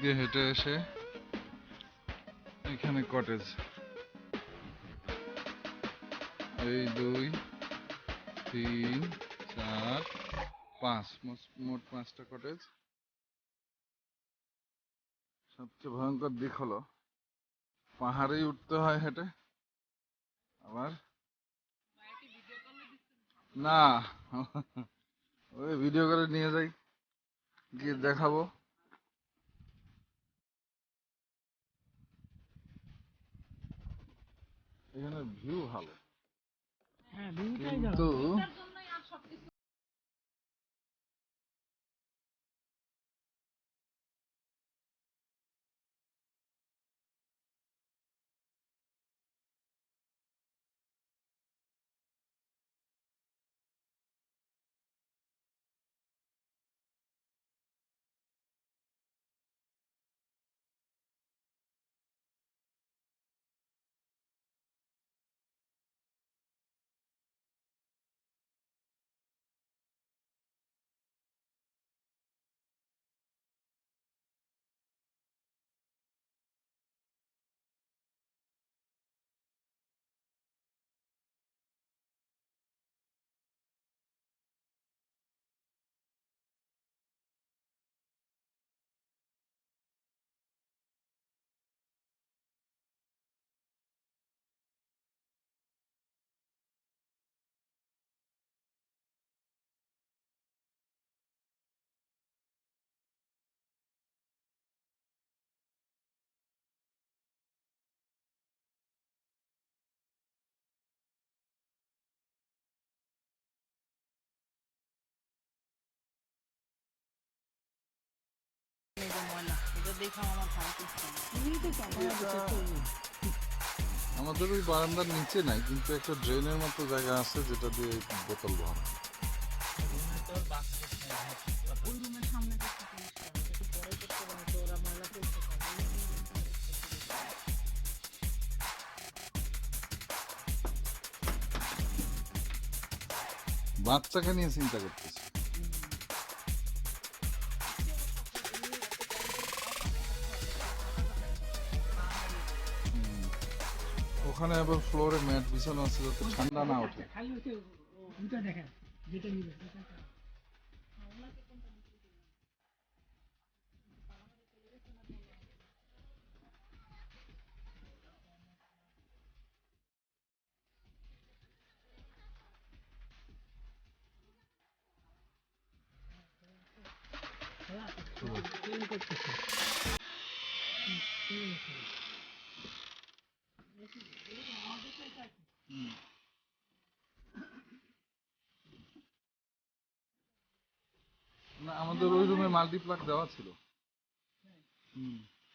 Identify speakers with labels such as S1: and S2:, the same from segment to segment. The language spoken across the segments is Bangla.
S1: দিয়ে হেঁটে এসে এখানে কটেজ, এই 2 3 4 5, মোট 5টা কটেজ। সবচেয়ে ভয়ঙ্কর দিক হলো পাহাড়েই উঠতে হয় হেঁটে। আবার না, ওই ভিডিও করে নিয়ে যাই, গিয়ে দেখাবো। এখানে ভিউ ভালো, কিন্তু আমাদের ওই বারান্দার নিচে নাই, কিন্তু একটা ড্রেনের মতো জায়গা আছে যেটা দিয়ে বোতল ভরা। বাচ্চাকে নিয়ে চিন্তা করতেছি। ওখানে আবার ফ্লোরে ম্যাট বিছানো আছে যাতে ঠান্ডা না ওঠে। না, আমাদের ওই রুমে মাল্টিপ্লাগ দেওয়া ছিল।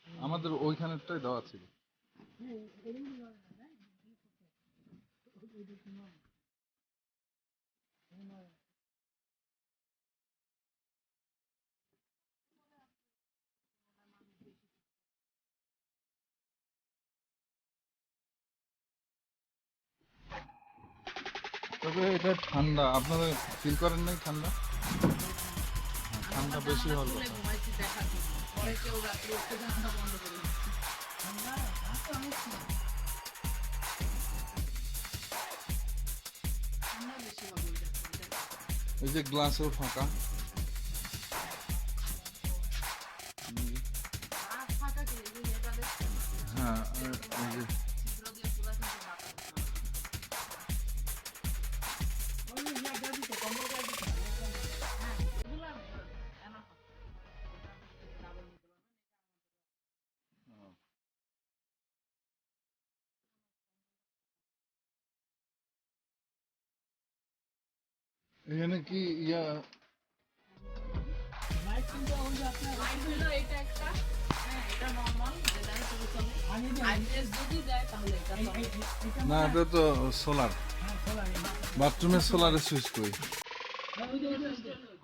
S1: আমাদের ওইখানেরটাই দেওয়া ছিল। তবে এটা ঠান্ডা, আপনারা ফিল করেন নাই ঠান্ডা? ঠান্ডা বেশি হওয়ার কথা। এই যে গ্লাসেও ফাঁকা। হ্যাঁ, এই যে এখানে কি ইয়া না, এটা তো সোলার। বাথরুমে সোলারের সুইচ কই?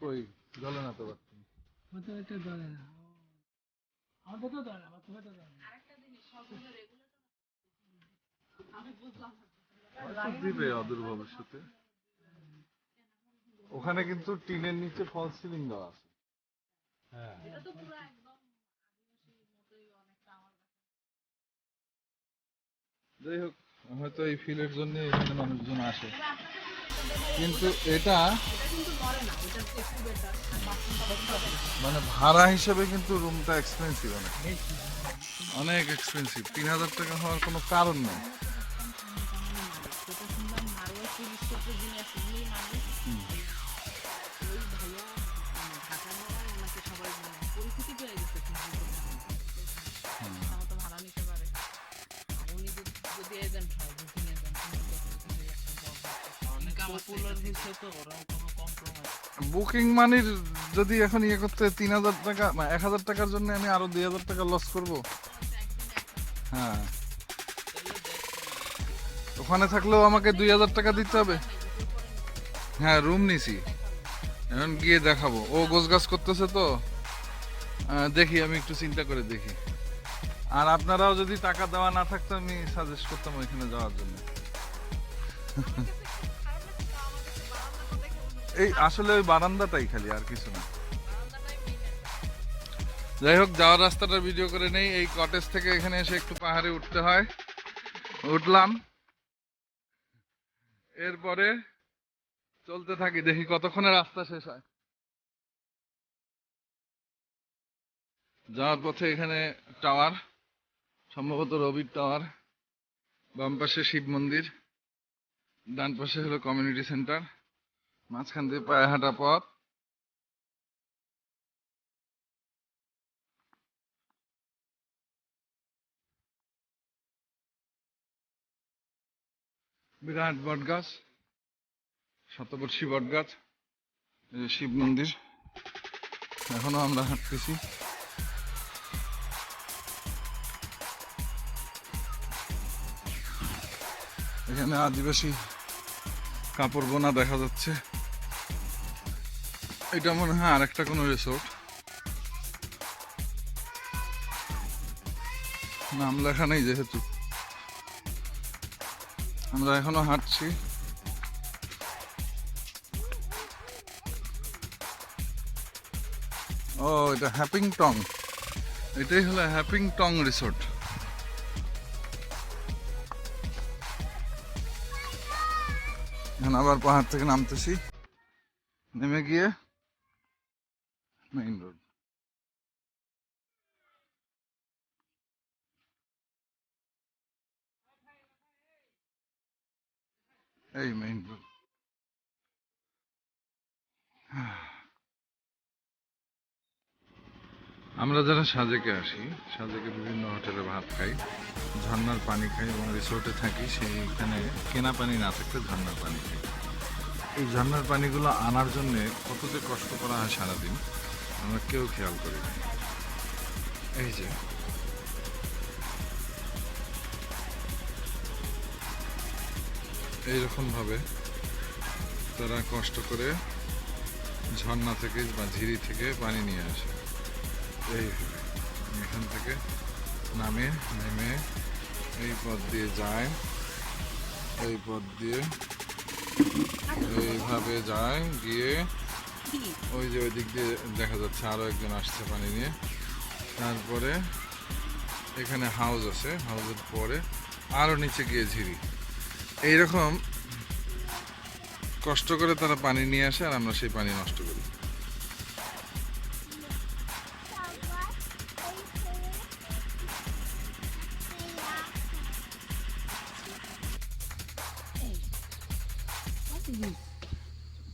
S1: কই জ্বলে না তো বাথরুম। দিবে অদূর ভবিষ্যতে। ওখানে কিন্তু টিনের নিচে ফলস সিলিং দেওয়া আছে। যাই হোক, হয়তো এই ফিলের জন্য এখানে মানুষজন আসে, কিন্তু এটা মানে ভাড়া হিসেবে কিন্তু রুমটা এক্সপেন্সিভ, অনেক অনেক এক্সপেন্সিভ। 3,000 টাকা হওয়ার কোনো কারণ নেই। বুকিং মানির যদি এখন ইয়ে করতে 3,000 টাকা, 1,000 টাকার জন্য আমি আরো 2,000 টাকা লস করব। হ্যাঁ, ওখানে থাকলেও আমাকে 2,000 টাকা দিতে হবে। হ্যাঁ, রুম নিছি, এখন গিয়ে দেখাবো। ও গোছগাছ করতেছে তো, দেখি, আমি একটু চিন্তা করে দেখি। আর আপনারাও যদি টাকা দেওয়া না থাকতো আমি সাজেস্ট করতাম ওইখানে যাওয়ার জন্য। এই আসলে ওই বারান্দাটাই খালি, আর কিছু না। যাই হোক, যাওয়ার রাস্তাটা ভিডিও করে নেই। এই কটেজ থেকে এখানে এসে একটু পাহাড়ে উঠতে হয়, উঠলাম, এরপরে চলতে থাকি, দেখি কতক্ষণে রাস্তা শেষ হয়। যাওয়ার পথে এখানে টাওয়ার, সম্ভবত রবির টাওয়ার, বাম পাশে শিব মন্দির, ডান পাশে হলো কমিউনিটি সেন্টার, মাঝখান দিয়ে পায়ে হাঁটা পথ। বিরাট বট গাছ, শতবর্ষী বট গাছ, এই যে শিব মন্দির। এখনো আমরা হাঁটতেছি। এখানে আদিবাসী কাপড় বোনা দেখা যাচ্ছে। এটা মনে হয় আর একটা কোনো রিসোর্ট, নাম লেখা নেই যেহেতু। আমরা এখনো হাঁটছি। ও, এটা হ্যাপিংটং, এটাই হলো হ্যাপিংটং রিসোর্ট। এখন আবার পাহাড় থেকে নামতেছি, নেমে গিয়ে মেইন রোড। এই মেইন রোড। আমরা যারা সাজেকে আসি, সাজেকে বিভিন্ন হোটেলে ভাত খাই, ঝর্ণার পানি খাই এবং রিসোর্টে থাকি, সেইখানে কেনা পানি না থাকলে ঝর্ণার পানি খাই। এই ঝর্ণার পানিগুলো আনার জন্য কত যে কষ্ট করা হয় সারাদিন, আমরা কেউ খেয়াল করি না। এই যে এইরকমভাবে তারা কষ্ট করে ঝর্ণা থেকে বা ঝিরি থেকে পানি নিয়ে আসে। এই এখান থেকে নেমে এই পথ দিয়ে যায়, এই পথ দিয়ে এইভাবে যায়, গিয়ে ওই যে ওই দিক দিয়ে দেখা যাচ্ছে আরো একজন আসছে পানি নিয়ে। তারপরে এখানে হাউস আছে, হাউসের পরে আরো নিচে গিয়ে ঝিরি। এইরকম কষ্ট করে তারা পানি নিয়ে আসে, আর আমরা সেই পানি নষ্ট করি।
S2: What is it?